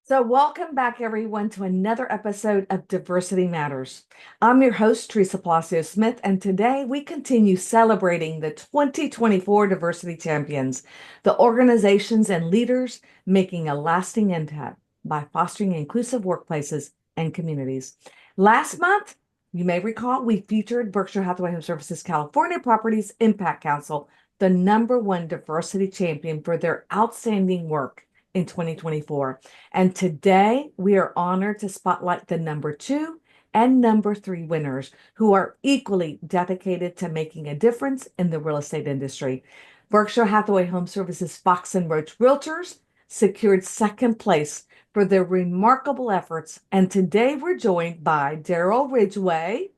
So, welcome back, everyone, to another episode of Diversity Matters. I'm your host, Teresa Palacios Smith, and today we continue celebrating the 2024 Diversity Champions, the organizations and leaders making a lasting impact by fostering inclusive workplaces and communities. Last month, you may recall, we featured Berkshire Hathaway Home Services California Properties Impact Council, the #1 diversity champion for their outstanding work in 2024. And today we are honored to spotlight the #2 and #3 winners who are equally dedicated to making a difference in the real estate industry. Berkshire Hathaway Home Services Fox and Roach Realtors secured second place for their remarkable efforts. And today we're joined by Daryl Ridgway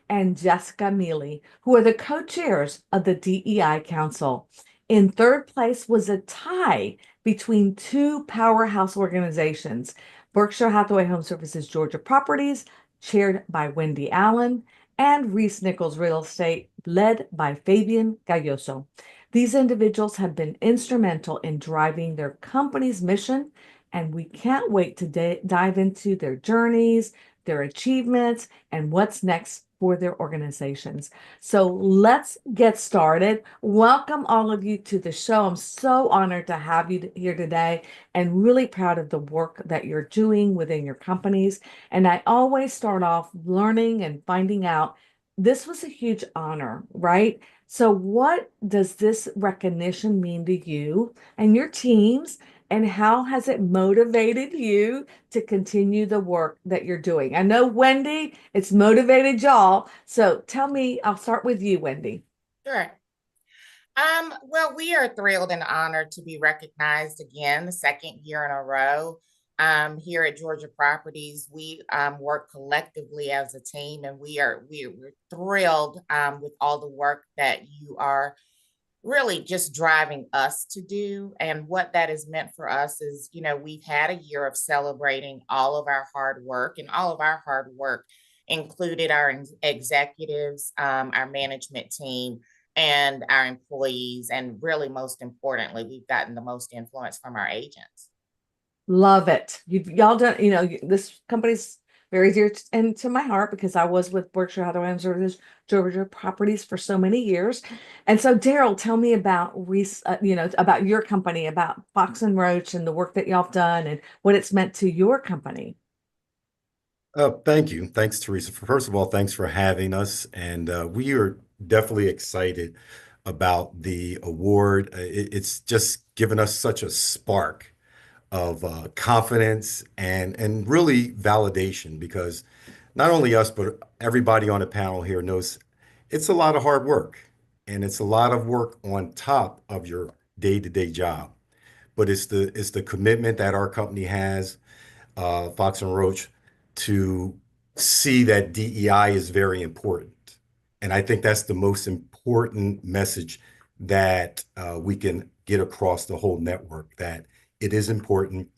and Jessica Mele, who are the co-chairs of the DEI Council. In third place was a tie between two powerhouse organizations, Berkshire Hathaway Home Services Georgia Properties, chaired by Wendy Allen, and Reese Nichols Real Estate, led by Fabian Gayosso. These individuals have been instrumental in driving their company's mission, and we can't wait to dive into their journeys, their achievements, and what's next for their organizations. So let's get started. Welcome all of you to the show. I'm so honored to have you here today and really proud of the work that you're doing within your companies. And I always start off learning and finding out this was a huge honor, right? So what does this recognition mean to you and your teams? And how has it motivated you to continue the work that you're doing? I know, Wendy, it's motivated y'all. So tell me, I'll start with you, Wendy. Sure. Well, we are thrilled and honored to be recognized again the second year in a row. Here at Georgia Properties, we work collectively as a team, and we're thrilled with all the work that you are really just driving us to do. And what that has meant for us is, we've had a year of celebrating all of our hard work, and all of our hard work included our executives, our management team, and our employees. And really, most importantly, we've gotten the most influence from our agents. Love it. Y'all done, this company's very dear and to my heart because I was with Berkshire Hathaway Home Services Georgia Properties for so many years. And so, Daryl, tell me about about your company, about Fox and Roach and the work that y'all have done and what it's meant to your company. Thank you. Thanks, Teresa. First of all, thanks for having us. And we are definitely excited about the award. It's just given us such a spark of confidence and really validation because not only us, but everybody on the panel here knows it's a lot of hard work and it's a lot of work on top of your day-to-day job. But it's the commitment that our company has, Fox and Roach, to see that DEI is very important. And I think that's the most important message that we can get across the whole network, that it is important.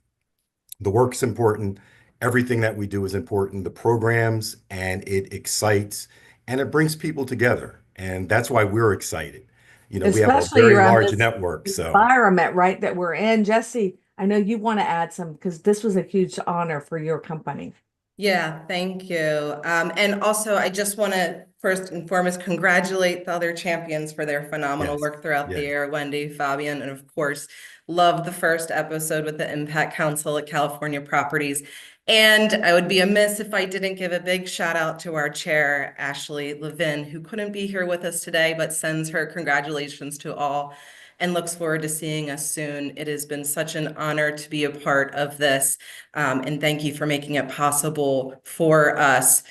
The work's important. Everything that we do is important. The programs, and it excites and it brings people together. And that's why we're excited. We have a Especially very around large this network. So environment, right, that we're in. Jesse, I know you want to add some because this was a huge honor for your company. Yeah, thank you. And also, I just want to first and foremost congratulate the other champions for their phenomenal yes, work throughout the yes. year, Wendy, Fabian, and of course, loved the first episode with the Impact Council at California Properties. And I would be amiss if I didn't give a big shout out to our chair, Ashley Levin, who couldn't be here with us today, but sends her congratulations to all and looks forward to seeing us soon. It has been such an honor to be a part of this. And thank you for making it possible for us.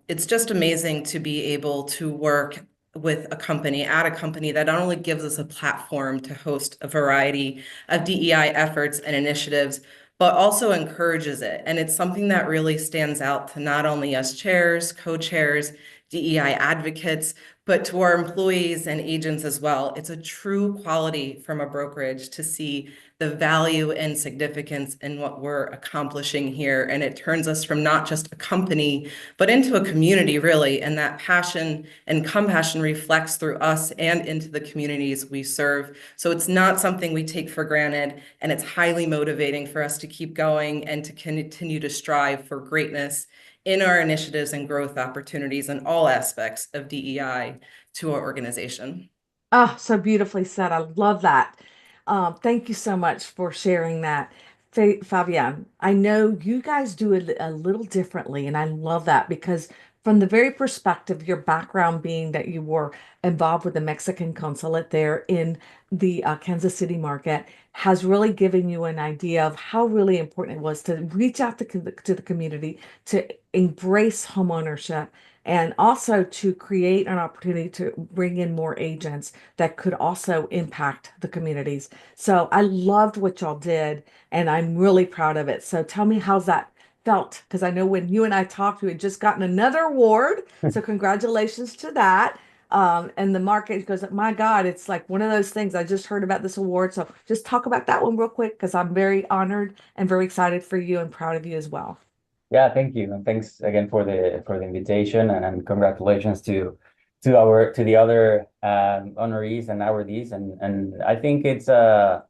It's just amazing to be able to work with a company, at a company that not only gives us a platform to host a variety of DEI efforts and initiatives, but also encourages it. And it's something that really stands out to not only us chairs, co-chairs, DEI advocates, but to our employees and agents as well. It's a true quality from a brokerage to see the value and significance in what we're accomplishing here. And it turns us from not just a company, but into a community, really. And that passion and compassion reflects through us and into the communities we serve. So it's not something we take for granted. And it's highly motivating for us to keep going and to continue to strive for greatness in our initiatives and growth opportunities in all aspects of DEI to our organization. Oh, so beautifully said. I love that. Thank you so much for sharing that. Fabian, I know you guys do it a little differently, and I love that because from the very perspective, your background being that you were involved with the Mexican consulate there in the Kansas City market has really given you an idea of how really important it was to reach out to the community, to embrace homeownership, and also to create an opportunity to bring in more agents that could also impact the communities. So I loved what y'all did, and I'm really proud of it. So tell me, how's that felt? Because I know when you and I talked, we had just gotten another award. So congratulations to that. And the market goes, my God, it's like one of those things. I just heard about this award. So just talk about that one real quick, because I'm very honored and very excited for you and proud of you as well. Yeah, thank you, and thanks again for the invitation, and congratulations to the other honorees and awardees, and I think it's I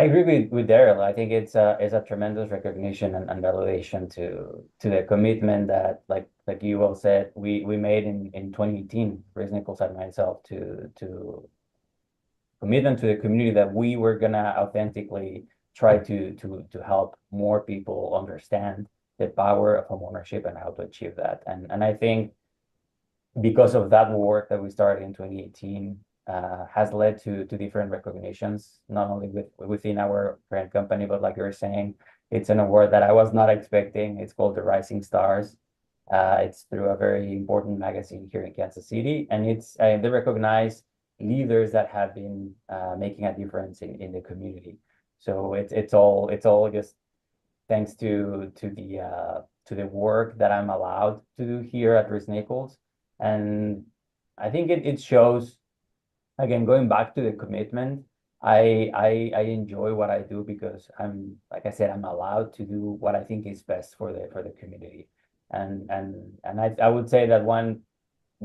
agree with Daryl. I think it's a tremendous recognition and validation to the commitment that like you all said we made in 2018, Chris Nichols and myself, to commitment to the community that we were gonna authentically try to help more people understand the power of homeownership and how to achieve that. And I think because of that work that we started in 2018 has led to different recognitions, not only within our parent company, but like you were saying, it's an award that I was not expecting. It's called the Rising Stars. It's through a very important magazine here in Kansas City, and it's they recognize leaders that have been making a difference in the community. So it's all just thanks to the work that I'm allowed to do here at Chris Nichols. And I think it shows, again, going back to the commitment, I enjoy what I do because like I said, I'm allowed to do what I think is best for the community. And I would say that one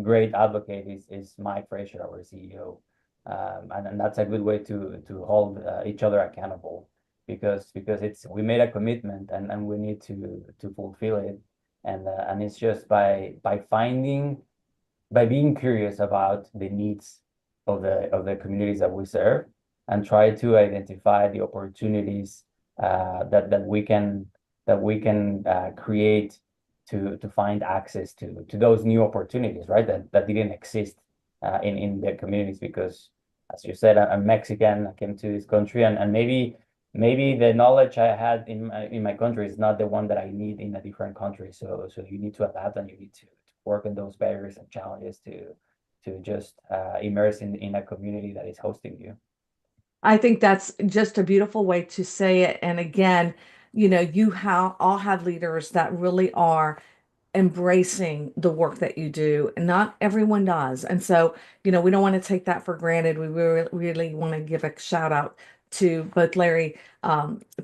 great advocate is Mike Frazier, our CEO. And that's a good way to hold each other accountable because we made a commitment and we need to fulfill it. And it's just by being curious about the needs of the communities that we serve and try to identify the opportunities that we can create to find access to those new opportunities, right? That didn't exist in their communities because, as you said, I'm Mexican. I came to this country, and maybe the knowledge I had in my country is not the one that I need in a different country. So you need to adapt, and you need to work on those barriers and challenges to just immerse in a community that is hosting you. I think that's just a beautiful way to say it. And again, you all have leaders that really are embracing the work that you do, and not everyone does. And so, we don't want to take that for granted. We really want to give a shout out to both Larry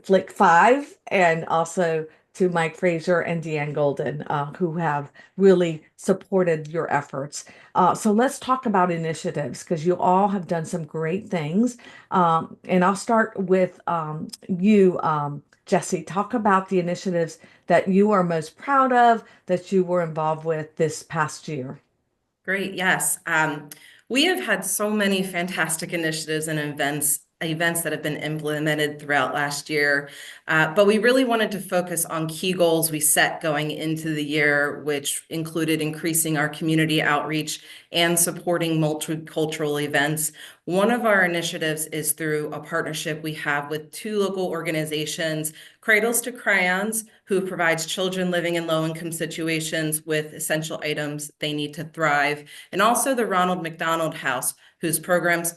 Flick 5 and also to Mike Frazier and Deanne Golden, who have really supported your efforts. So let's talk about initiatives because you all have done some great things. And I'll start with you, Jesse. Talk about the initiatives that you are most proud of that you were involved with this past year. Great, yes. We have had so many fantastic initiatives and events that have been implemented throughout last year, but we really wanted to focus on key goals we set going into the year, which included increasing our community outreach and supporting multicultural events. One of our initiatives is through a partnership we have with two local organizations, Cradles to Crayons, who provides children living in low-income situations with essential items they need to thrive, and also the Ronald McDonald House, whose programs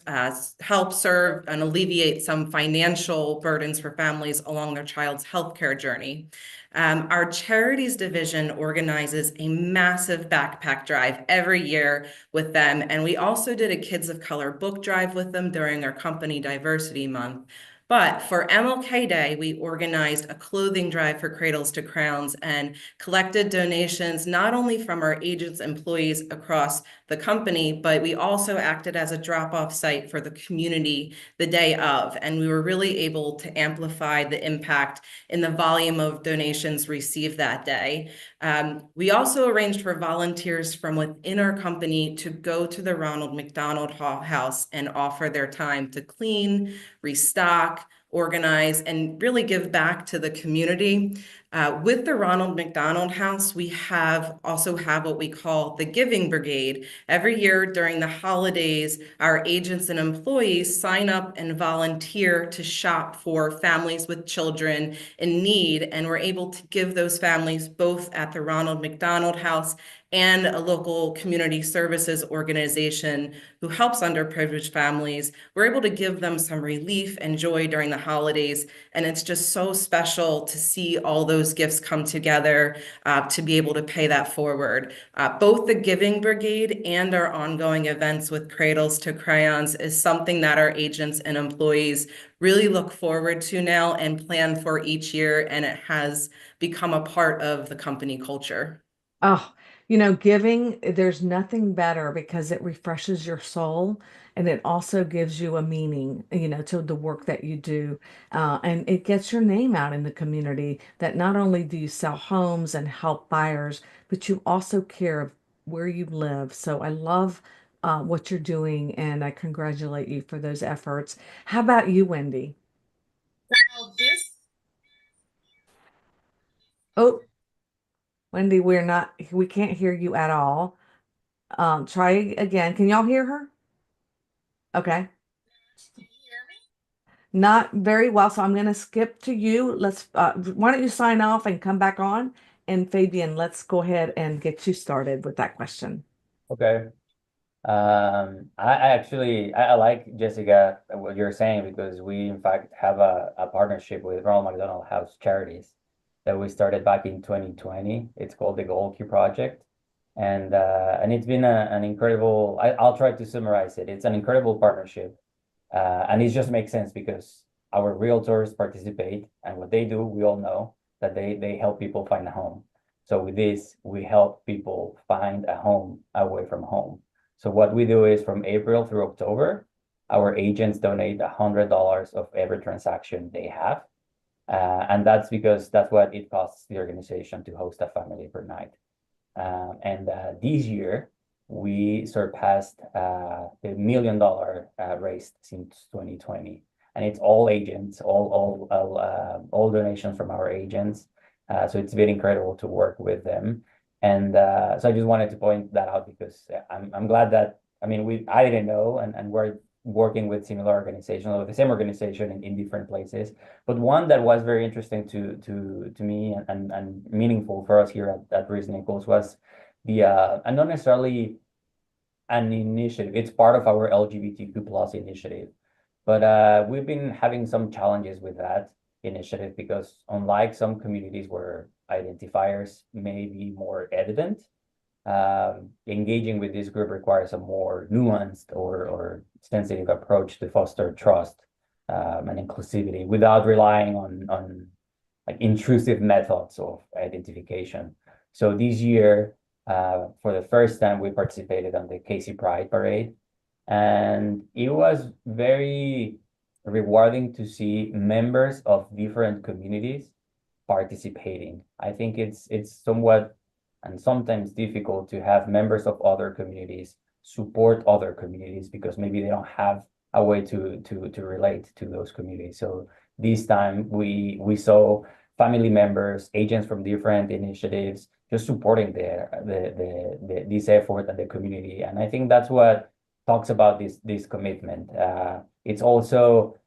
help serve and alleviate some financial burdens for families along their child's healthcare journey. Our charities division organizes a massive backpack drive every year with them, and we also did a Kids of Color book drive with them during our company diversity month. But for MLK Day, we organized a clothing drive for Cradles to Crowns and collected donations not only from our agents, employees across the company, but we also acted as a drop-off site for the community the day of. And we were really able to amplify the impact in the volume of donations received that day. We also arranged for volunteers from within our company to go to the Ronald McDonald House and offer their time to clean, restock, organize, and really give back to the community. With the Ronald McDonald House, we also have what we call the Giving Brigade. Every year during the holidays, our agents and employees sign up and volunteer to shop for families with children in need, and we're able to give those families both at the Ronald McDonald House and a local community services organization who helps underprivileged families. We're able to give them some relief and joy during the holidays, and it's just so special to see all those gifts come together to be able to pay that forward. Both the Giving Brigade and our ongoing events with Cradles to Crayons is something that our agents and employees really look forward to now and plan for each year, and it has become a part of the company culture. Oh, giving, there's nothing better because it refreshes your soul and it also gives you a meaning, to the work that you do. And it gets your name out in the community that not only do you sell homes and help buyers, but you also care of where you live. So I love what you're doing and I congratulate you for those efforts. How about you, Wendy? So this Oh, Wendy, we can't hear you at all. Try again. Can y'all hear her? Okay. Can you hear me? Not very well, so I'm going to skip to you. Why don't you sign off and come back on? And Fabian, let's go ahead and get you started with that question. Okay. I like, Jessica, what you're saying, because we in fact have a partnership with Ronald McDonald House Charities that we started back in 2020. It's called the Gold Key Project. And it's been an incredible, I'll try to summarize it. It's an incredible partnership. And it just makes sense because our realtors participate, and what they do, we all know that they help people find a home. So with this, we help people find a home away from home. So what we do is from April through October, our agents donate $100 of every transaction they have. And that's because that's what it costs the organization to host a family per night. And this year, we surpassed the $1 million raised since 2020. And it's all agents, all donations from our agents. So it's been incredible to work with them. And so I just wanted to point that out because I'm glad that, I didn't know, and we're working with similar organizations or the same organization in different places. But one that was very interesting to me and meaningful for us here at Reese Nichols was and not necessarily an initiative. It's part of our LGBTQ plus initiative. But we've been having some challenges with that initiative because unlike some communities where identifiers may be more evident, engaging with this group requires a more nuanced or sensitive approach to foster trust and inclusivity without relying on like intrusive methods of identification. So this year, for the first time, we participated on the Casey Pride Parade, and it was very rewarding to see members of different communities participating. I think it's somewhat and sometimes difficult to have members of other communities support other communities because maybe they don't have a way to relate to those communities. So this time we saw family members, agents from different initiatives, just supporting this effort and the community. And I think that's what talks about this commitment. It's also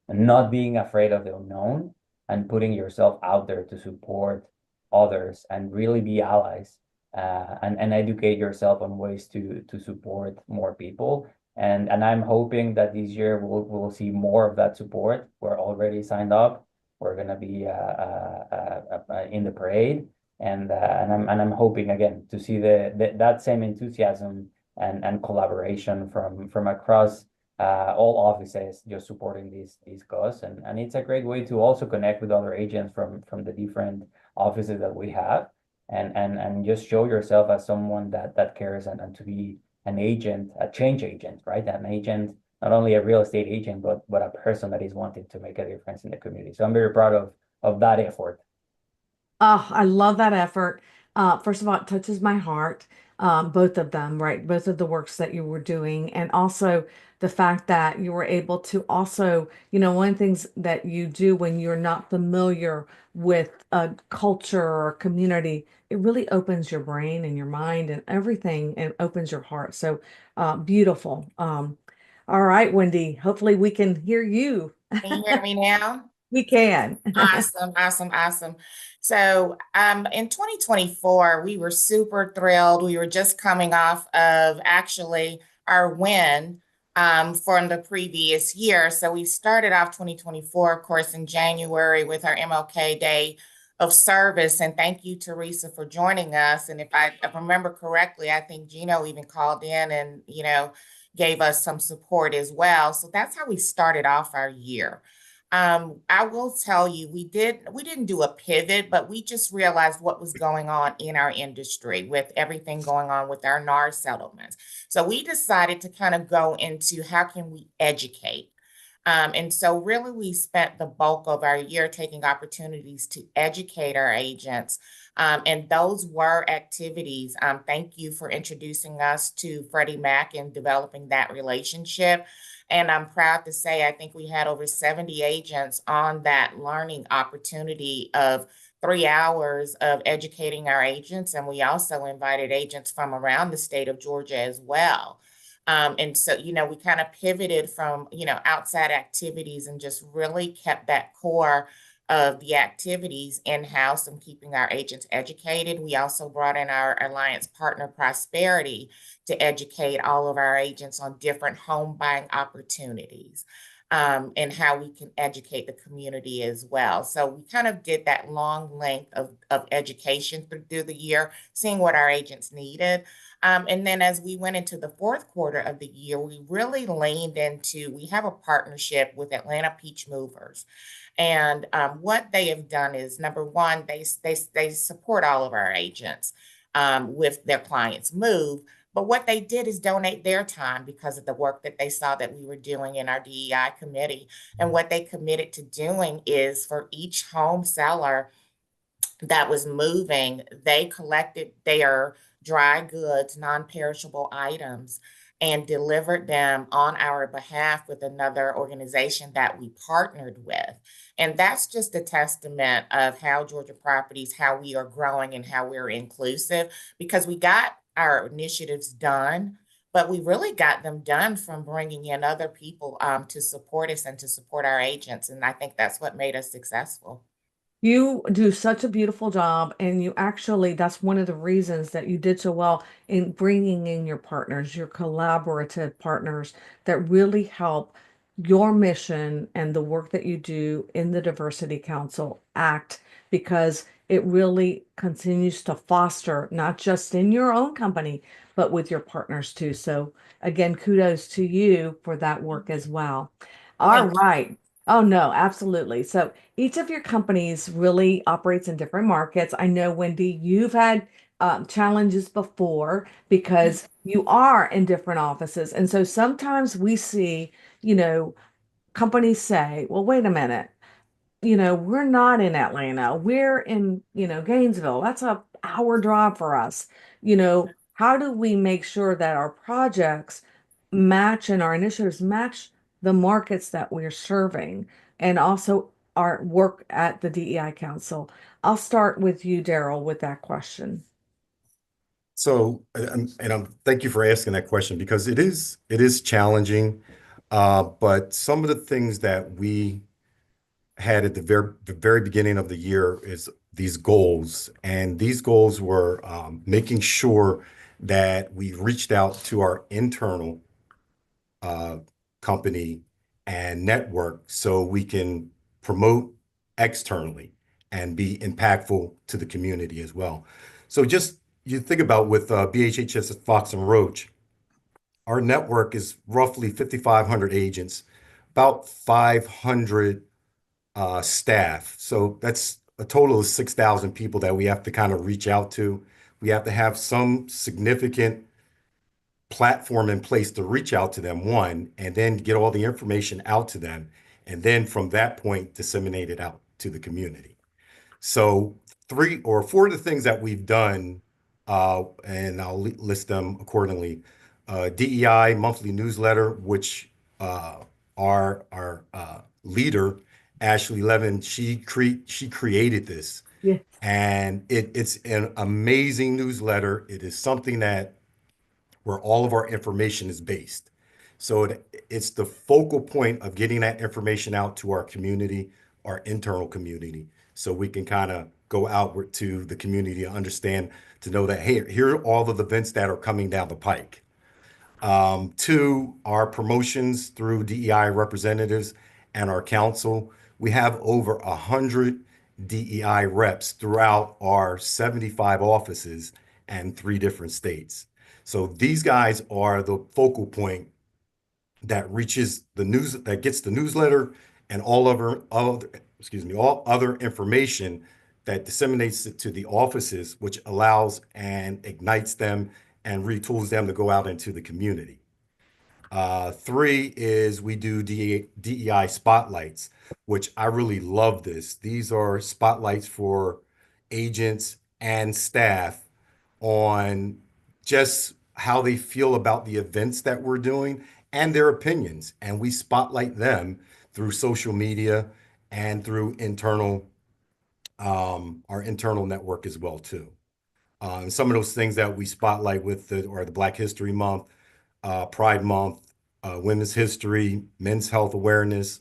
not being afraid of the unknown and putting yourself out there to support others and really be allies and educate yourself on ways to support more people And I'm hoping that this year we'll see more of that support. We're already signed up. We're gonna be in the parade, and I'm hoping again to see that same enthusiasm and collaboration from across all offices just supporting these cause, and it's a great way to also connect with other agents from the different offices that we have, and just show yourself as someone that cares, and to be an agent, a change agent, right? An agent, not only a real estate agent, but a person that is wanting to make a difference in the community. So I'm very proud of that effort. Oh, I love that effort. First of all, it touches my heart, both of them, right? Both of the works that you were doing, and also the fact that you were able to also, one of the things that you do when you're not familiar with a culture or community, it really opens your brain and your mind and everything, and opens your heart. So, beautiful. All right, Wendy, hopefully we can hear you. Can you hear me now? We can. Awesome, awesome, awesome. So, in 2024, we were super thrilled. We were just coming off of actually our win from the previous year. So we started off 2024, of course, in January with our MLK Day of Service. And thank you, Teresa, for joining us. And if I remember correctly, I think Gino even called in and, gave us some support as well. So that's how we started off our year. I will tell you, we didn't do a pivot, but we just realized what was going on in our industry with everything going on with our NAR settlements. So we decided to kind of go into how can we educate. And so really we spent the bulk of our year taking opportunities to educate our agents. And those were activities. Thank you for introducing us to Freddie Mac and developing that relationship. And I'm proud to say, I think we had over 70 agents on that learning opportunity of 3 hours of educating our agents. And we also invited agents from around the state of Georgia as well. And so, we kind of pivoted from, outside activities and just really kept that core of the activities in-house and keeping our agents educated. We also brought in our alliance partner Prosperity to educate all of our agents on different home buying opportunities, and how we can educate the community as well. So we kind of did that long length of education through the year, seeing what our agents needed. And then as we went into the fourth quarter of the year, we really leaned into, we have a partnership with Atlanta Peach Movers. And what they have done is, number one, they support all of our agents with their clients' move. But what they did is donate their time because of the work that they saw that we were doing in our DEI committee. And what they committed to doing is for each home seller that was moving, they collected their dry goods, non-perishable items, and delivered them on our behalf with another organization that we partnered with. And that's just a testament of how Georgia Properties, how we are growing and how we're inclusive, because we got our initiatives done, but we really got them done from bringing in other people to support us and to support our agents. And I think that's what made us successful. You do such a beautiful job, and you actually, that's one of the reasons that you did so well in bringing in your partners, your collaborative partners that really help your mission and the work that you do in the Diversity Council act, because it really continues to foster not just in your own company, but with your partners too. So again, kudos to you for that work as well. All Thank right. Oh, no, absolutely. So each of your companies really operates in different markets. I know, Wendy, you've had challenges before you. because you are in different offices. And so sometimes we see, companies say, well, wait a minute, we're not in Atlanta. We're in, Gainesville. That's a hour drive for us. How do we make sure that our projects match and our initiatives match the markets that we're serving, and also our work at the DEI Council? I'll start with you, Daryl, with that question. So, thank you for asking that question, because it is challenging. But some of the things that we had at the very beginning of the year is these goals, and these goals were making sure that we reached out to our internal company and network so we can promote externally and be impactful to the community as well. So just you think about with BHHS at Fox and Roach, our network is roughly 5,500 agents, about 500 staff. So that's a total of 6,000 people that we have to kind of reach out to. We have to have some significant platform in place to reach out to them, one, and then get all the information out to them. And then from that point, disseminate it out to the community. So 3 or 4 of the things that we've done, and I'll list them accordingly. DEI monthly newsletter, which our leader, Ashley Levin, she created this. Yeah. And it's an amazing newsletter. It is something that where all of our information is based. So it's the focal point of getting that information out to our community, our internal community, so we can kind of go outward to the community to understand, to know that, hey, here are all of the events that are coming down the pike. 2, our promotions through DEI representatives and our council. We have over 100 DEI reps throughout our 75 offices and 3 different states. So these guys are the focal point that reaches the news, that gets the newsletter and all other information that disseminates it to the offices, which allows and ignites them and retools them to go out into the community. 3 is we do DEI spotlights, which I really love this. These are spotlights for agents and staff on just how they feel about the events that we're doing and their opinions. And we spotlight them through social media and through our internal network as well too. Some of those things that we spotlight with are the Black History Month, Pride Month, Women's History, Men's Health Awareness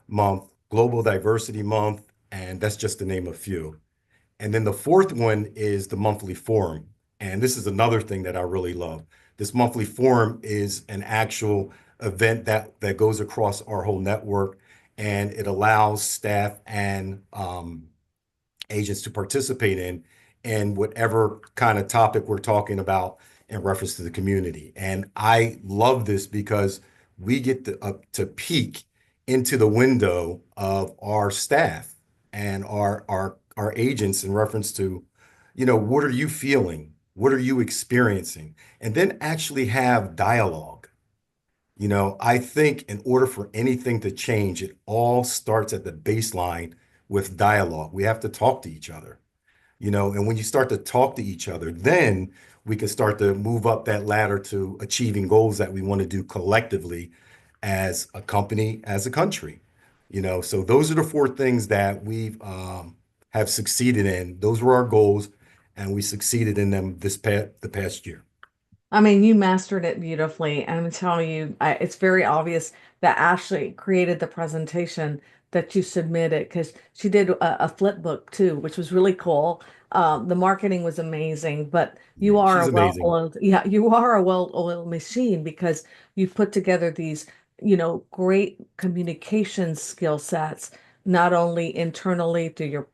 Month, Global Diversity Month, and that's just to name a few. And then the 4th one is the monthly forum. And this is another thing that I really love. This monthly forum is an actual event that goes across our whole network, and it allows staff and agents to participate in whatever kind of topic we're talking about in reference to the community. And I love this because we get to peek into the window of our staff and our agents in reference to, what are you feeling? What are you experiencing? And then actually have dialogue. I think in order for anything to change, it all starts at the baseline with dialogue. We have to talk to each other, and when you start to talk to each other, then we can start to move up that ladder to achieving goals that we want to do collectively as a company, as a country. So those are the 4 things that we have succeeded in. Those were our goals, and we succeeded in them the past year. I mean, you mastered it beautifully. And I'm telling you, it's very obvious that Ashley created the presentation that you submitted, because she did a flip book too, which was really cool. The marketing was amazing, but you are She's a amazing. well-oiled, yeah, you are a well-oiled machine, because you've put together these, great communication skill sets, not only internally through your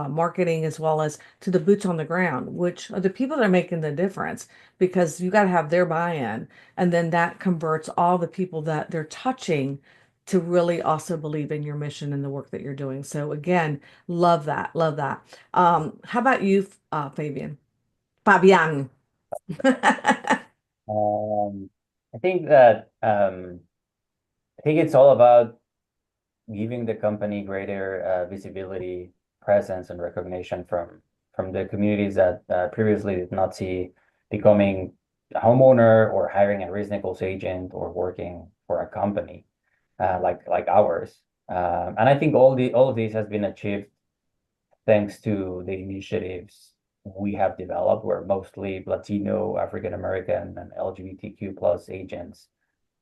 marketing, as well as to the boots on the ground, which are the people that are making the difference, because you got to have their buy-in, and then that converts all the people that they're touching to really also believe in your mission and the work that you're doing. So again, love that, love that. How about you, Fabian? I think that I think it's all about giving the company greater visibility, presence, and recognition from the communities that previously did not see becoming a homeowner or hiring a risk negotiation agent or working for a company like ours. And I think all of this has been achieved thanks to the initiatives we have developed, where mostly Latino, African American, and LGBTQ plus agents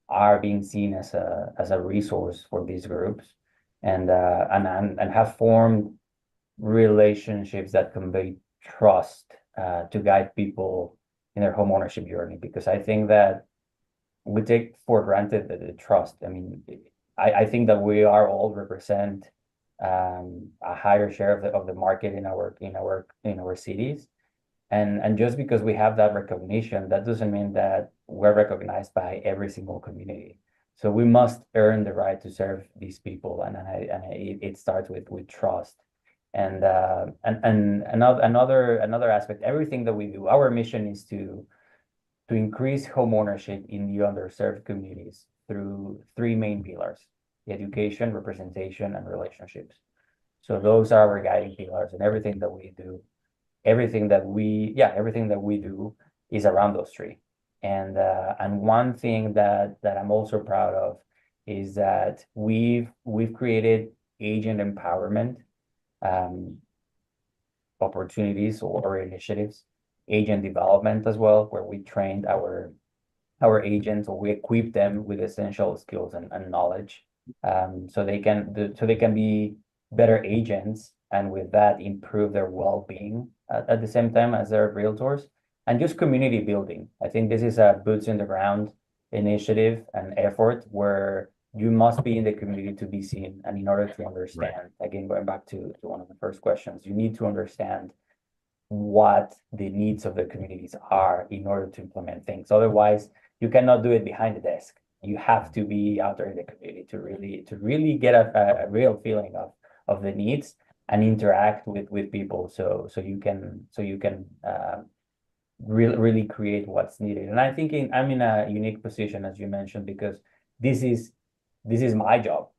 are being seen as a resource for these groups, and have formed relationships that convey trust to guide people in their home ownership journey. Because I think that we take for granted the trust. I mean, I think that we are all represent a higher share of the market in our cities. And just because we have that recognition, that doesn't mean that we're recognized by every single community. So we must earn the right to serve these people, and it starts with trust. And another aspect, everything that we do, our mission is to increase home ownership in the underserved communities through three main pillars: education, representation, and relationships. So those are our guiding pillars, and everything that we do is around those three. And one thing that I'm also proud of is that we've created agent empowerment opportunities or initiatives, agent development as well, where we trained our agents, or we equip them with essential skills and knowledge, so they can be better agents, and with that improve their well-being at the same time as their realtors. And just community building. I think this is a boots in the ground initiative and effort where you must be in the community to be seen. And in order to understand, again, going back to one of the first questions, you need to understand what the needs of the communities are in order to implement things. Otherwise, you cannot do it behind the desk. You have to be out there in the community to really get a real feeling of the needs and interact with people, so you can really create what's needed. And I think I'm in a unique position, as you mentioned, because this is my job.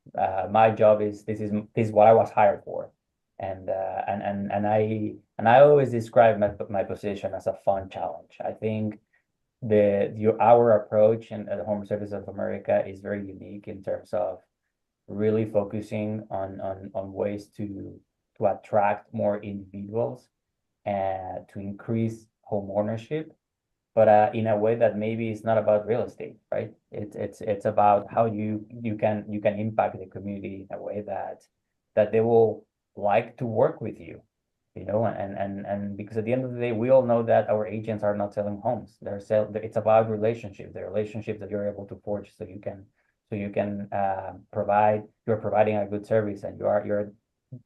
My job is this is what I was hired for, and I always describe my position as a fun challenge. I think our approach at HomeServices of America is very unique in terms of really focusing on ways to attract more individuals and to increase home ownership, but in a way that maybe it's not about real estate, right? It's about how you can impact the community in a way that they will like to work with you, and because at the end of the day, we all know that our agents are not selling homes. It's about relationships, the relationships that you're able to forge, so you can you're providing a good service, and you're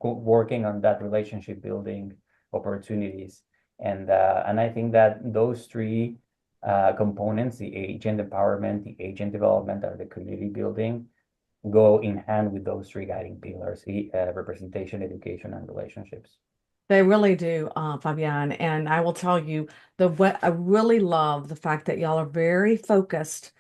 working on that relationship building opportunities. And I think that those three components, the agent empowerment, the agent development, and the community building, go in hand with those three guiding pillars: representation, education, and relationships. They really do, Fabian. And I will tell you, I really love the fact that y'all are very focused.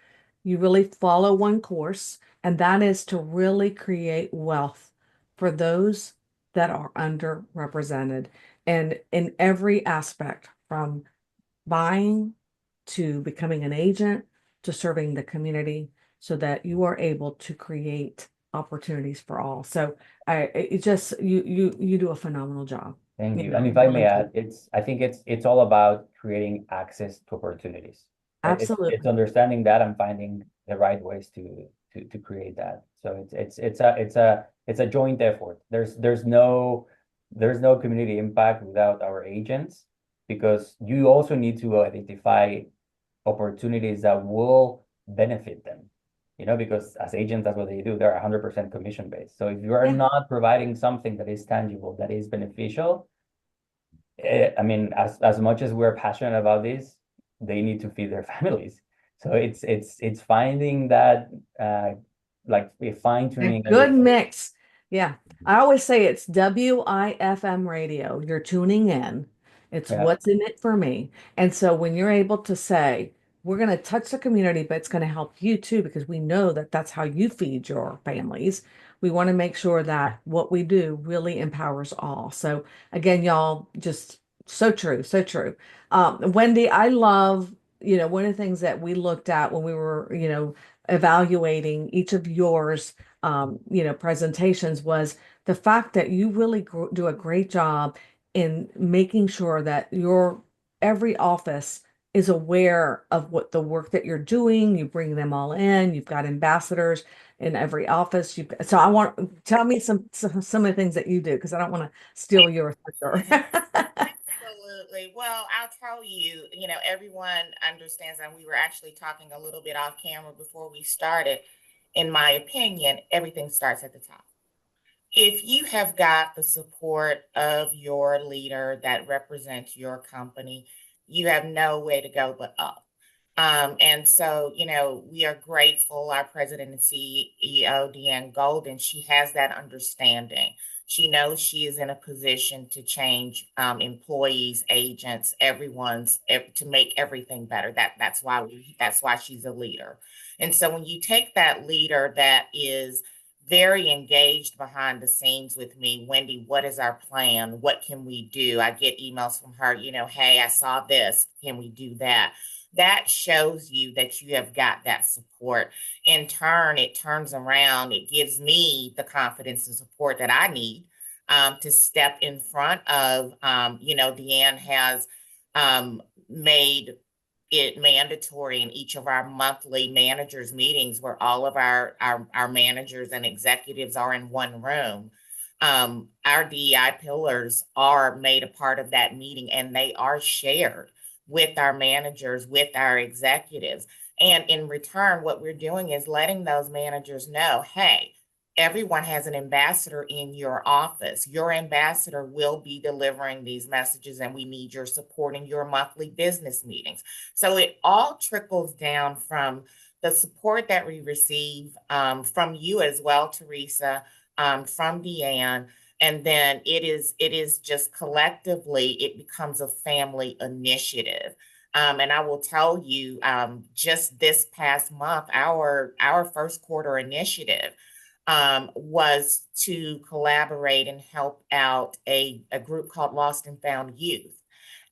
You really follow one course, and that is to really create wealth for those that are underrepresented, and in every aspect, from buying to becoming an agent to serving the community, so that you are able to create opportunities for all. So you do a phenomenal job. Thank you. know, And if I really may do. add, I think it's all about creating access to opportunities. Right? It's Absolutely. understanding that and finding the right ways to create that. So it's a joint effort. There's no community impact without our agents, because you also need to identify opportunities that will benefit them. Because as agents, that's what they do. They're 100% commission based. So if you are Yeah. not providing something that is tangible, that is beneficial, I mean, as much as we're passionate about this, they need to feed their families. So it's finding that like fine A tuning. good mix. Yeah. I always say it's WIFM radio. You're tuning in. It's Yeah. what's in it for me. And so when you're able to say, we're going to touch the community, but it's going to help you too, because we know that that's how you feed your families. We want to make sure that what we do really empowers all. So again, y'all, just so true, so true. Wendy, I love, one of the things that we looked at when we were, evaluating each of yours, presentations, was the fact that you really do a great job in making sure that every office is aware of what the work that you're doing. You bring them all in. You've got ambassadors in every office. So tell me some of the things that you do, because I don't want to steal yours for sure. Absolutely. Well, I'll tell you, everyone understands, and we were actually talking a little bit off camera before we started. In my opinion, everything starts at the top. If you have got the support of your leader that represents your company, you have no way to go but up. And so, we are grateful. Our president and CEO, Deanne Golden, she has that understanding. She knows she is in a position to change employees, agents, to make everything better. That's why she's a leader. And so when you take that leader that is very engaged behind the scenes with me, Wendy, what is our plan? What can we do? I get emails from her, hey, I saw this. Can we do that? That shows you that you have got that support. In turn, it turns around, it gives me the confidence and support that I need to step in front of, Deanne has made it mandatory in each of our monthly managers meetings where all of our managers and executives are in one room. Our DEI pillars are made a part of that meeting, and they are shared with our managers, with our executives. And in return, what we're doing is letting those managers know, hey, everyone has an ambassador in your office. Your ambassador will be delivering these messages, and we need your support in your monthly business meetings. So it all trickles down from the support that we receive from you as well, Teresa, from Deanne. And then it is just collectively, it becomes a family initiative. And I will tell you, just this past month, our first quarter initiative was to collaborate and help out a group called Lost and Found Youth.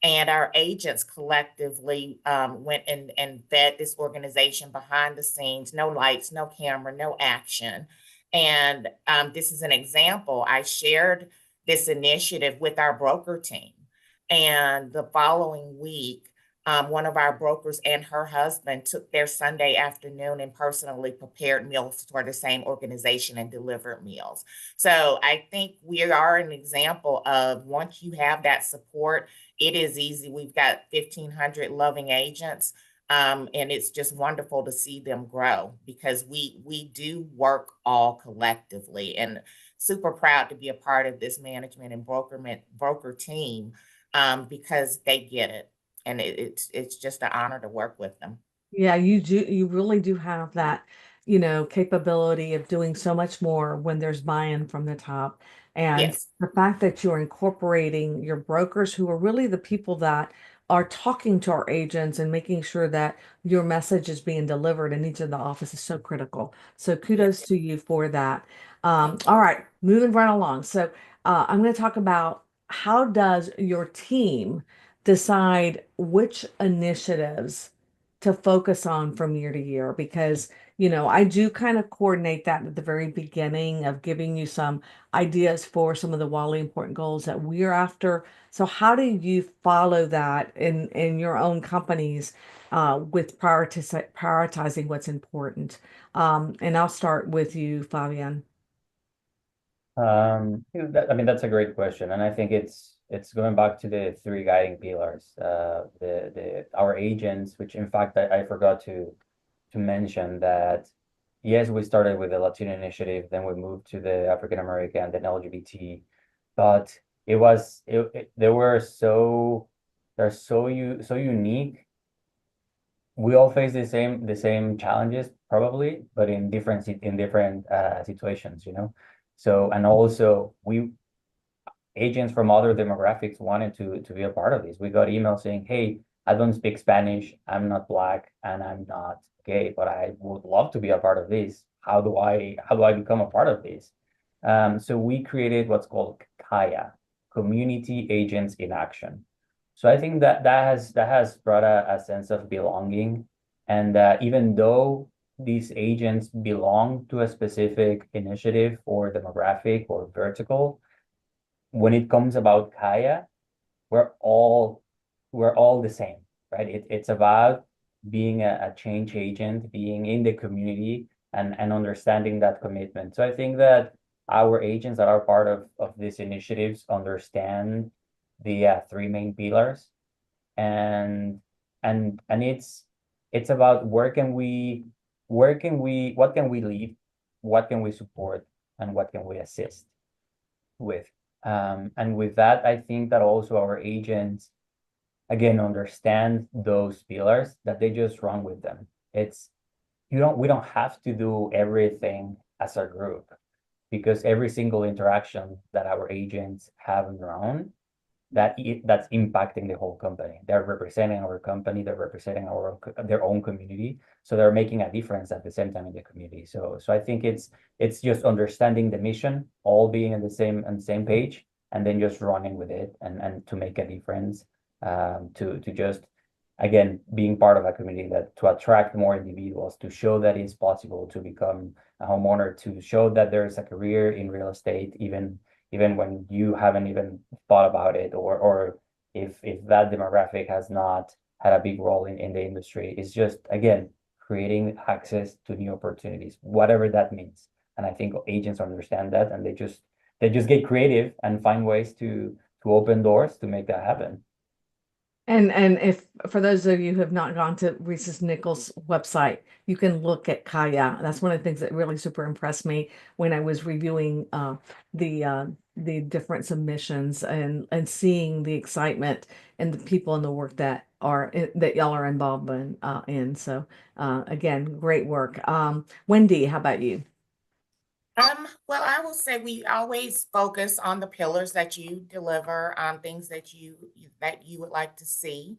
And our agents collectively went and fed this organization behind the scenes, no lights, no camera, no action. And this is an example. I shared this initiative with our broker team. And the following week, one of our brokers and her husband took their Sunday afternoon and personally prepared meals for the same organization and delivered meals. So I think we are an example of once you have that support, it is easy. We've got 1,500 loving agents. And it's just wonderful to see them grow because we do work all collectively, and super proud to be a part of this management and broker team because they get it. And it's just an honor to work with them. Yeah, you really do have that, capability of doing so much more when there's buy-in from the top. And Yes. the fact that you're incorporating your brokers who are really the people that are talking to our agents and making sure that your message is being delivered in each of the offices is so critical. So kudos to you for that. Thank you. All right, moving right along. So I'm going to talk about how does your team decide which initiatives to focus on from year to year? Because, I do kind of coordinate that at the very beginning of giving you some ideas for some of the wildly important goals that we're after. So how do you follow that in your own companies with prioritizing what's important? And I'll start with you, Fabian. I mean, that's a great question, and I think it's going back to the three guiding pillars. Our agents, which in fact I forgot to mention that. Yes, we started with the Latino initiative, then we moved to the African American, then LGBT, but they're so unique. We all face the same challenges probably, but in different situations, So, and also agents from other demographics wanted to be a part of this. We got emails saying, hey, I don't speak Spanish, I'm not Black, and I'm not gay, but I would love to be a part of this. How do I become a part of this? So we created what's called KAYA, Community Agents in Action. So I think that has brought a sense of belonging. And even though these agents belong to a specific initiative or demographic or vertical, when it comes about KAYA, we're all the same, right? It's about being a change agent, being in the community and understanding that commitment. So I think that our agents that are part of these initiatives understand the three main pillars, and it's about what can we lead, what can we support, and what can we assist with. And with that, I think that also our agents, again, understand those pillars, that they just run with them. We don't have to do everything as a group, because every single interaction that our agents have on their own, that's impacting the whole company. They're representing our company, they're representing their own community, so they're making a difference at the same time in the community. So I think it's just understanding the mission, all being on the same page, and then just running with it and to make a difference, to just, again, being part of a community, that to attract more individuals, to show that it's possible to become a homeowner, to show that there's a career in real estate, even when you haven't even thought about it, or if that demographic has not had a big role in the industry. It's just, again, creating access to new opportunities, whatever that means. And I think agents understand that, and they just get creative and find ways to open doors to make that happen. And if, for those of you who have not gone to Reese's Nichols website, you can look at Kaya. That's one of the things that really super impressed me when I was reviewing the different submissions, and seeing the excitement and the people and the work that y'all are involved in. So again, great work. Wendy, how about you? Well, I will say we always focus on the pillars that you deliver, things that you would like to see.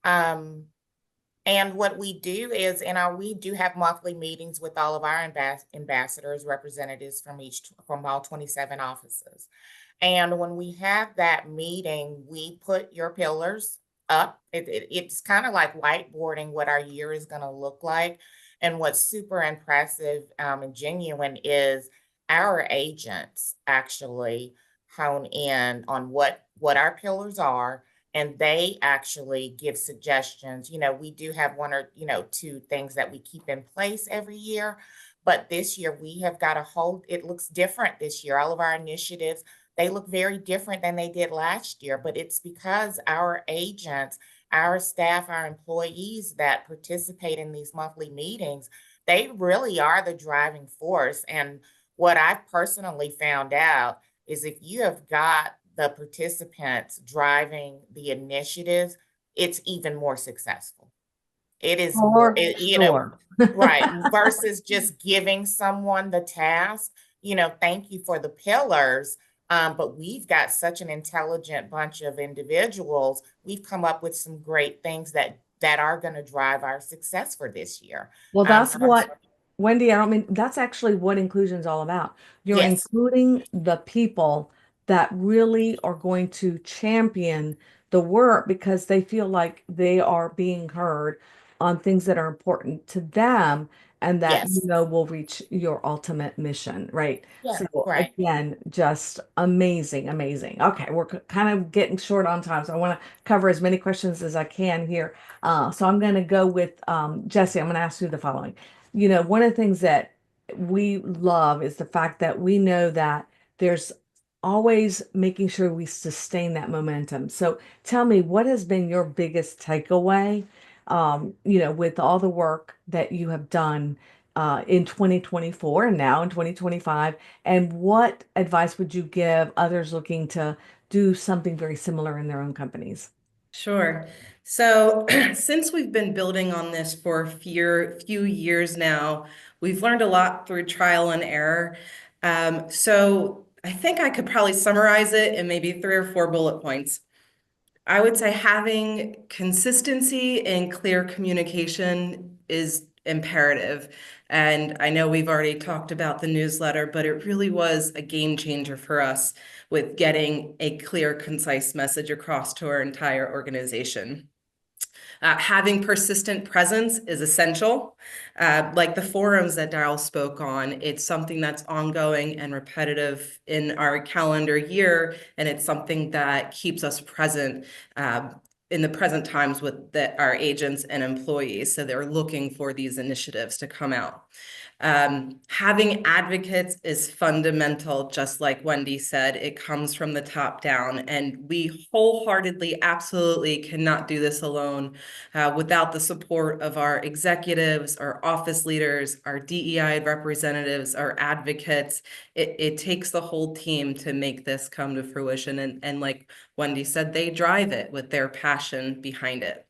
And what we do is, we do have monthly meetings with all of our ambassadors, representatives from all 27 offices. And when we have that meeting, we put your pillars up. It's kind of like whiteboarding what our year is going to look like. And what's super impressive and genuine is our agents actually hone in on what our pillars are, and they actually give suggestions. We do have one or two things that we keep in place every year, but this year we have got it looks different this year. All of our initiatives, they look very different than they did last year, but it's because our agents, our staff, our employees that participate in these monthly meetings, they really are the driving force. And what I've personally found out is, if you have got the participants driving the initiatives, it's even more successful. It is more, Sure. right, versus just giving someone the task, thank you for the pillars. But we've got such an intelligent bunch of individuals. We've come up with some great things that are going to drive our success for this year. Well, that's So what, Wendy, I don't mean, that's actually what inclusion is all about. You're yes, including the people that really are going to champion the work, because they feel like they are being heard on things that are important to them, and that yes, will reach your ultimate mission, right? yeah, So right. again, just amazing, amazing. Okay, we're kind of getting short on time, so I want to cover as many questions as I can here. So I'm going to go with Jesse. I'm going to ask you the following. One of the things that we love is the fact that we know that there's always making sure we sustain that momentum. So tell me, what has been your biggest takeaway, with all the work that you have done in 2024 and now in 2025, and what advice would you give others looking to do something very similar in their own companies? Sure. So since we've been building on this for a few years now, we've learned a lot through trial and error. So I think I could probably summarize it in maybe 3 or 4 bullet points. I would say having consistency and clear communication is imperative. And I know we've already talked about the newsletter, but it really was a game changer for us with getting a clear, concise message across to our entire organization. Having persistent presence is essential. Like the forums that Darryl spoke on, it's something that's ongoing and repetitive in our calendar year, and it's something that keeps us present in the present times with our agents and employees. So they're looking for these initiatives to come out. Having advocates is fundamental, just like Wendy said. It comes from the top down, and we wholeheartedly, absolutely cannot do this alone without the support of our executives, our office leaders, our DEI representatives, our advocates. It takes the whole team to make this come to fruition. And like Wendy said, they drive it with their passion behind it.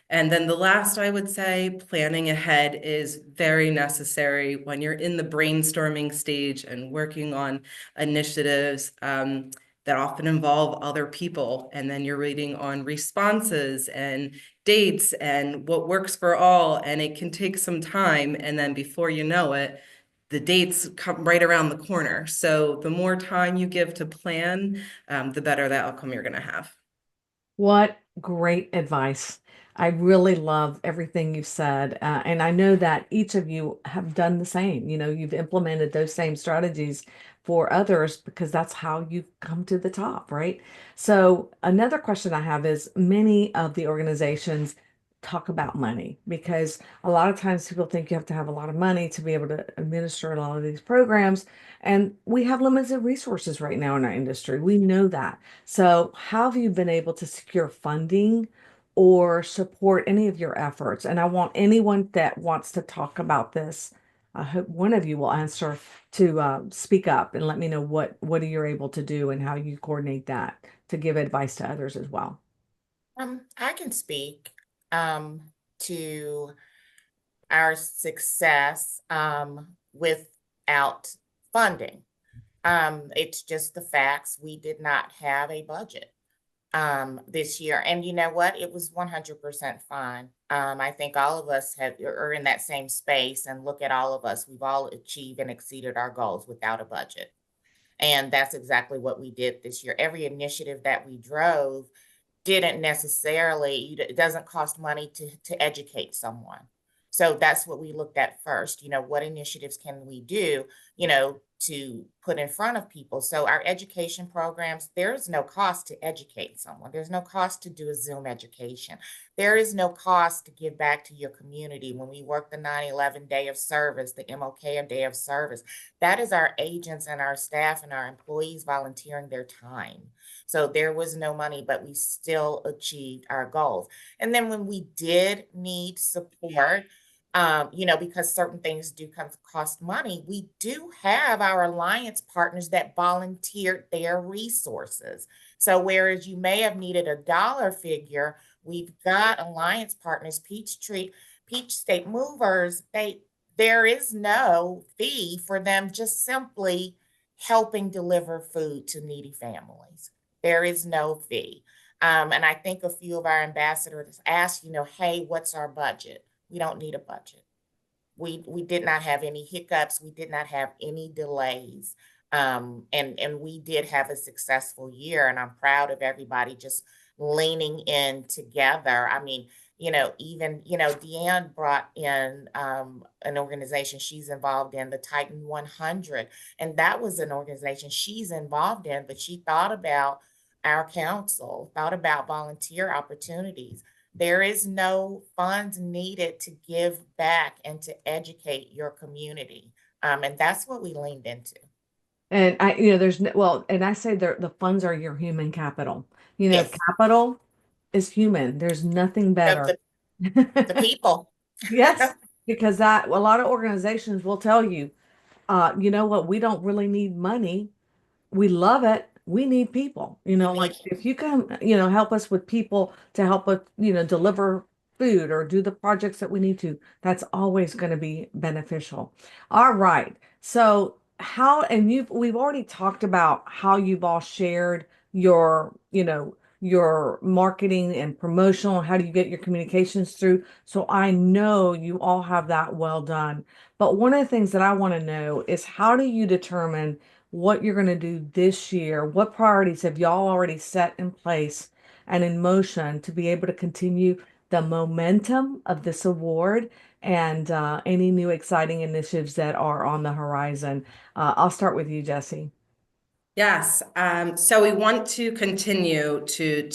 And then the last, I would say, planning ahead is very necessary when you're in the brainstorming stage and working on initiatives that often involve other people. And then you're reading on responses and dates and what works for all. And it can take some time. And then before you know it, the dates come right around the corner. So the more time you give to plan, the better the outcome you're going to have. What great advice. I really love everything you've said. And I know that each of you have done the same. You've implemented those same strategies for others because that's how you've come to the top, right? So, another question I have is many of the organizations talk about money because a lot of times people think you have to have a lot of money to be able to administer a lot of these programs. And we have limited resources right now in our industry. We know that. So, how have you been able to secure funding or support any of your efforts? And I want anyone that wants to talk about this, I hope one of you will answer to speak up and let me know what you're able to do and how you coordinate that to give advice to others as well. I can speak to our success without funding. It's just the facts. We did not have a budget this year. And you know what? It was 100% fine. I think all of us are in that same space, and look at all of us. We've all achieved and exceeded our goals without a budget. And that's exactly what we did this year. Every initiative that we drove didn't necessarily, it doesn't cost money to educate someone. So that's what we looked at first. What initiatives can we do, to put in front of people? So our education programs, there's no cost to educate someone. There's no cost to do a Zoom education. There is no cost to give back to your community. When we work the 9/11 Day of Service, the MLK Day of Service, that is our agents and our staff and our employees volunteering their time. So there was no money, but we still achieved our goals. And then when we did need support, because certain things do cost money, we do have our alliance partners that volunteered their resources. So whereas you may have needed a dollar figure, we've got alliance partners, Peach State Movers. There is no fee for them just simply helping deliver food to needy families. There is no fee. And I think a few of our ambassadors asked, hey, what's our budget? We don't need a budget. We did not have any hiccups. We did not have any delays. And we did have a successful year. And I'm proud of everybody just leaning in together. I mean, even, Deanne brought in an organization she's involved in, the Titan 100. And that was an organization she's involved in, but she thought about our council, thought about volunteer opportunities. There is no funds needed to give back and to educate your community. And that's what we leaned into. And there's and I say the funds are your human capital. Yes. Capital is human. There's nothing better. The people. Yes, because a lot of organizations will tell you, you know what, we don't really need money. We love it. We need people, like if you can, help us with people to help us, deliver food or do the projects that we need to, that's always going to be beneficial. All right. So we've already talked about how you've all shared your, your marketing and promotional, how do you get your communications through? So I know you all have that well done. But one of the things that I want to know is how do you determine what you're going to do this year? What priorities have y'all already set in place and in motion to be able to continue the momentum of this award and any new exciting initiatives that are on the horizon? I'll start with you, Jesse. Yes, so we want to continue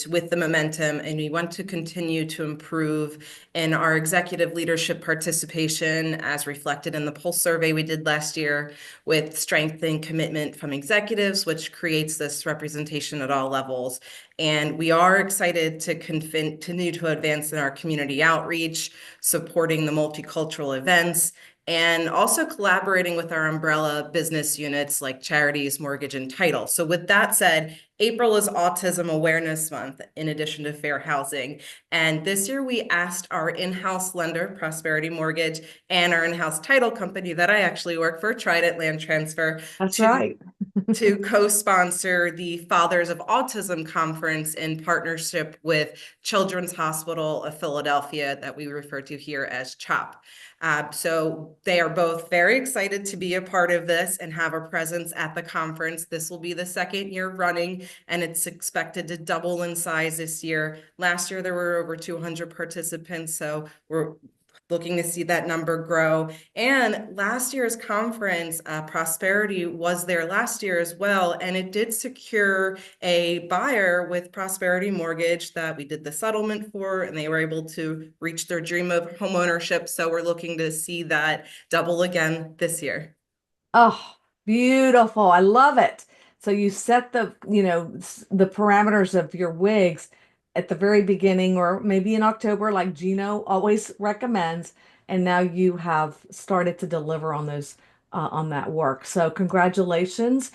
with the momentum, and we want to continue to improve in our executive leadership participation as reflected in the pulse survey we did last year, with strength and commitment from executives, which creates this representation at all levels. And we are excited to continue to advance in our community outreach, supporting the multicultural events, and also collaborating with our umbrella business units like charities, mortgage, and title. So with that said, April is Autism Awareness Month, in addition to fair housing. And this year we asked our in-house lender, Prosperity Mortgage, and our in-house title company that I actually work for, Trident Land Transfer, That's right. to co-sponsor the Fathers of Autism Conference in partnership with Children's Hospital of Philadelphia, that we refer to here as CHOP. So they are both very excited to be a part of this and have a presence at the conference. This will be the second year running, and it's expected to double in size this year. Last year, there were over 200 participants, so we're looking to see that number grow. And last year's conference, Prosperity was there last year as well, and it did secure a buyer with Prosperity Mortgage that we did the settlement for, and they were able to reach their dream of homeownership. So we're looking to see that double again this year. Oh, beautiful. I love it. So you set the, the parameters of your wigs at the very beginning or maybe in October, like Gino always recommends, and now you have started to deliver on those on that work. So congratulations.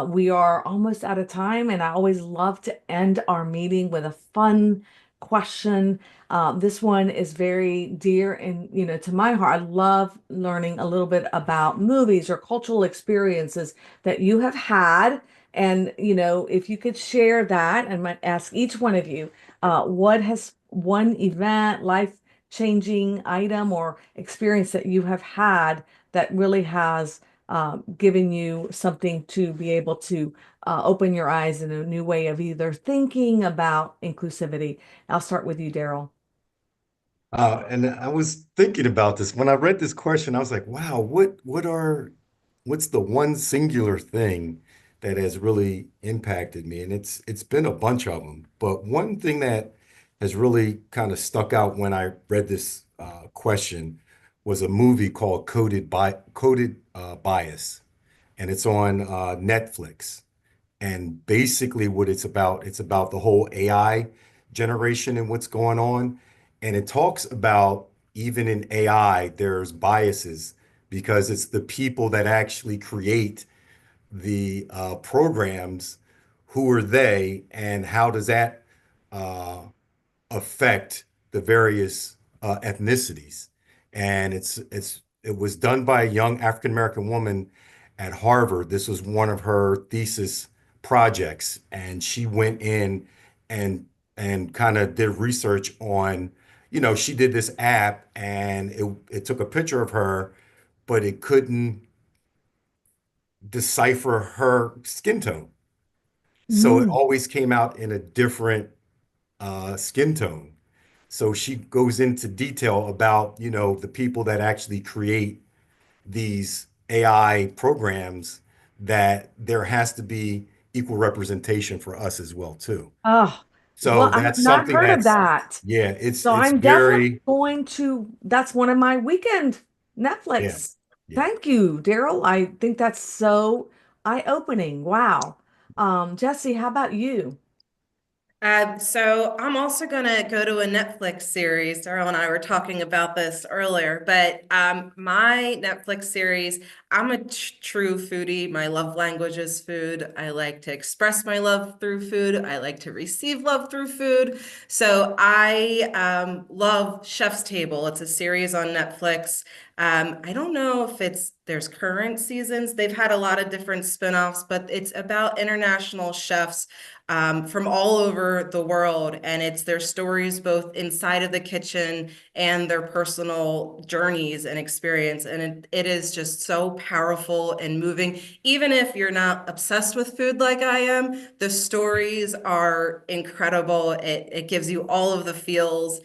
We are almost out of time, and I always love to end our meeting with a fun question. This one is very dear and to my heart. I love learning a little bit about movies or cultural experiences that you have had. And if you could share that, and might ask each one of you, what has one event, life-changing item or experience that you have had that really has given you something to be able to open your eyes in a new way of either thinking about inclusivity. I'll start with you, Daryl. And I was thinking about this when I read this question. I was like, wow, what's the one singular thing that has really impacted me? And it's been a bunch of them. But one thing that has really kind of stuck out when I read this question was a movie called Coded Bias, and it's on Netflix. And basically what it's about the whole AI generation and what's going on. And it talks about even in AI, there's biases because it's the people that actually create the programs. Who are they, and how does that uh, affect the various ethnicities? And it was done by a young African American woman at Harvard. This was one of her thesis projects, and she went in and kind of did research on, she did this app, and it took a picture of her, but it couldn't decipher her skin tone. So it Mm. always came out in a different skin tone. So she goes into detail about, the people that actually create these AI programs, that there has to be equal representation for us as well, too. Oh, well, So I have that's not something heard of that's, that. yeah, So it's I'm definitely very, going to, that's one of my weekend yeah, Netflix. yeah. Thank you, Daryl. I think that's so eye-opening. Wow. Jesse, how about you? So I'm also gonna go to a Netflix series. Darryl and I were talking about this earlier, but my Netflix series, I'm a true foodie. My love language is food. I like to express my love through food. I like to receive love through food. So I love Chef's Table. It's a series on Netflix. I don't know if there's current seasons. They've had a lot of different spinoffs, but it's about international chefs from all over the world. And it's their stories both inside of the kitchen and their personal journeys and experience. And it is just so powerful and moving. Even if you're not obsessed with food like I am, the stories are incredible. It gives you all of the feels.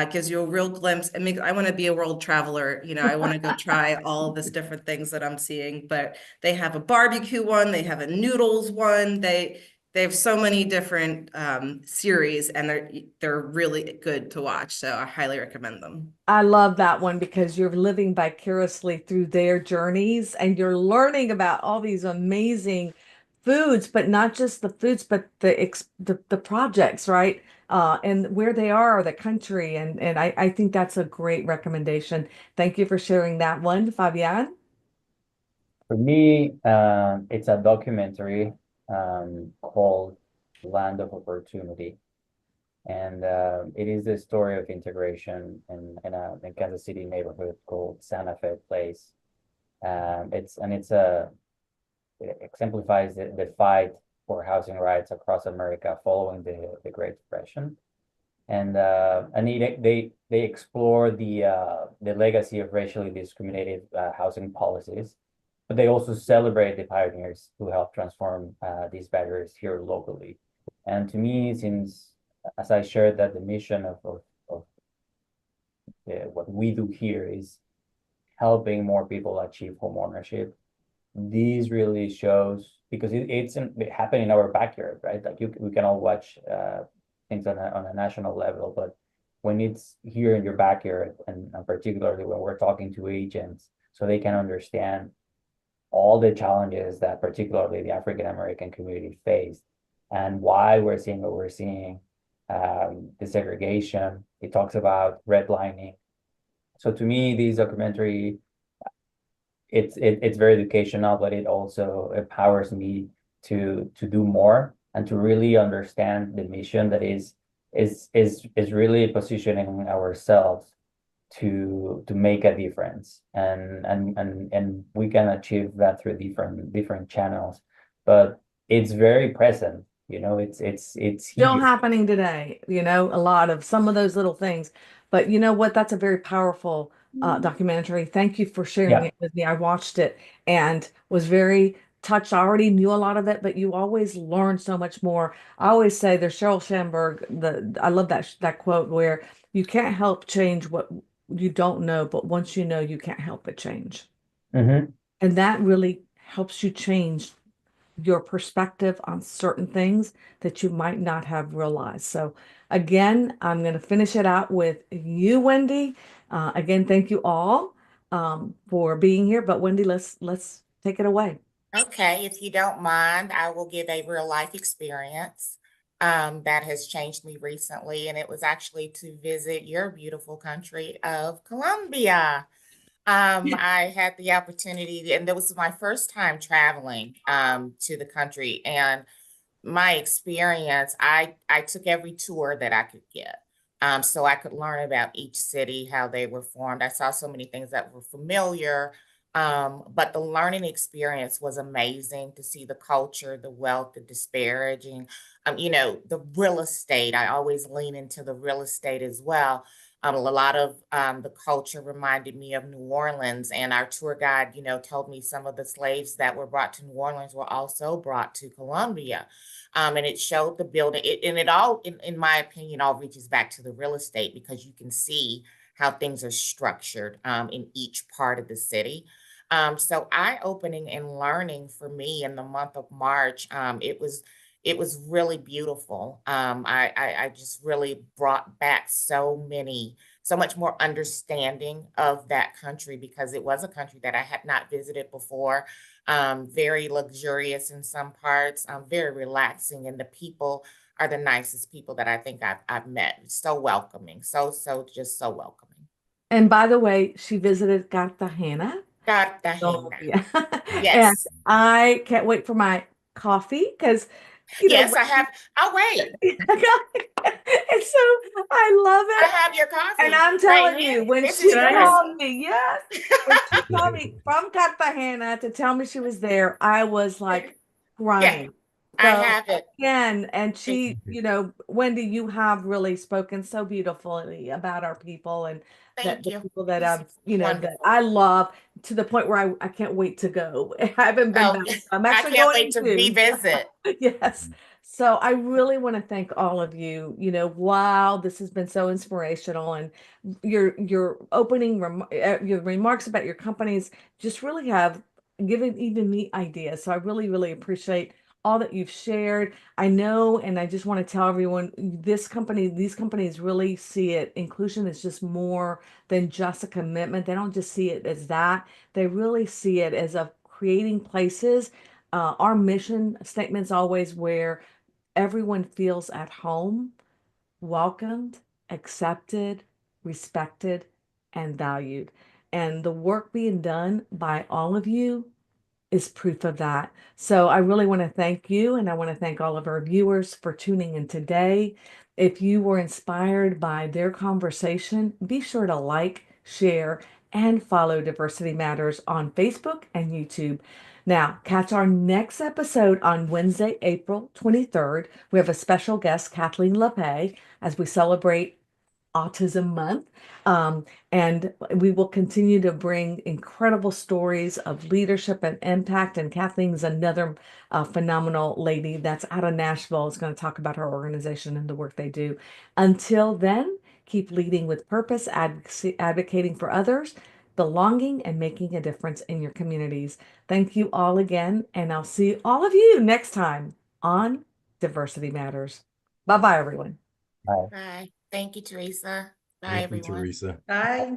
Gives you a real glimpse. I want to be a world traveler. I want to go try all of this different things that I'm seeing. But they have a barbecue one, they have a noodles one. They have so many different series, and they're really good to watch. So I highly recommend them. I love that one because you're living vicariously through their journeys and you're learning about all these amazing foods, but not just the foods, but the projects, right? And where they are, the country, and I think that's a great recommendation. Thank you for sharing that one, Fabian. For me, it's a documentary called Land of Opportunity. And it is the story of integration in a Kansas City neighborhood called Santa Fe Place. It exemplifies the fight for housing rights across America following the Great Depression. And they explore the legacy of racially discriminated housing policies, but they also celebrate the pioneers who helped transform these barriers here locally. And to me, since as I shared that the mission of what we do here is helping more people achieve home ownership, these really shows because it's happening in our backyard, right? Like we can all watch things on a national level, but when it's here in your backyard, and particularly when we're talking to agents, so they can understand all the challenges that particularly the African American community faced and why we're seeing what we're seeing. The segregation, it talks about redlining. So to me, these documentary, it's very educational, but it also empowers me to do more and to really understand the mission that is really positioning ourselves to make a difference, and we can achieve that through different channels, but it's very present. It's Still here. happening today, a lot of some of those little things. But you know what? That's a very powerful documentary. Thank you for sharing Yeah. it with me. I watched it and was very touched. I already knew a lot of it, but you always learn so much more. I always say there's Sheryl Sandberg, I love that quote where you can't help change what you don't know, but once you know, you can't help but change. Mm-hmm. And that really helps you change your perspective on certain things that you might not have realized. So again, I'm going to finish it out with you, Wendy. Again, thank you all for being here. But Wendy, let's take it away. Okay, if you don't mind, I will give a real life experience that has changed me recently, and it was actually to visit your beautiful country of Colombia. I had the opportunity, and that was my first time traveling to the country, and my experience, I took every tour that I could get. So I could learn about each city, how they were formed. I saw so many things that were familiar, but the learning experience was amazing to see the culture, the wealth, the disparaging, the real estate. I always lean into the real estate as well. A lot of the culture reminded me of New Orleans, and our tour guide, told me some of the slaves that were brought to New Orleans were also brought to Colombia. And it showed the building, and it all, in my opinion, all reaches back to the real estate because you can see how things are structured in each part of the city. So eye-opening and learning for me in the month of March, it was really beautiful. I just really brought back so much more understanding of that country because it was a country that I had not visited before. Very luxurious in some parts, very relaxing, and the people are the nicest people that I think I've met. So welcoming, just so welcoming. And by the way, she visited Cartagena. Oh, Cartagena. yeah. And Yes. I can't wait for my coffee because, Yes, I have. Oh, wait. and so I love I it. have your And coffee I'm right telling here. you, when This is she yours. called me, yes, when she called me from Cartagena to tell me she was there, I was like Yeah, crying. I So have it. again, and she, Wendy, you have really spoken so beautifully about our people and that Thank the you. people that This is that wonderful. I love to the point where I can't wait to go. I haven't been Oh, back. I'm I actually can't wait going to to. revisit. Yes. So I really want to thank all of you. Wow, this has been so inspirational, and your your remarks about your companies just really have given even me ideas. So I really, really appreciate all that you've shared. I know, and I just want to tell everyone, these companies really see it. Inclusion is just more than just a commitment. They don't just see it as that. They really see it as a creating places. Our mission statement's always where everyone feels at home, welcomed, accepted, respected, and valued. And the work being done by all of you is proof of that. So I really want to thank you, and I want to thank all of our viewers for tuning in today. If you were inspired by their conversation, be sure to like, share, and follow Diversity Matters on Facebook and YouTube. Now, catch our next episode on Wednesday, April 23rd. We have a special guest, Kathleen LePay, as we celebrate Autism Month. And we will continue to bring incredible stories of leadership and impact. And Kathleen's another phenomenal lady that's out of Nashville. Is going to talk about her organization and the work they do. Until then, keep leading with purpose, advocating for others, belonging, and making a difference in your communities. Thank you all again, and I'll see all of you next time on Diversity Matters. Bye-bye, everyone. Bye. Bye. Thank you, Teresa. Bye, Thank you, everyone. Teresa. Bye.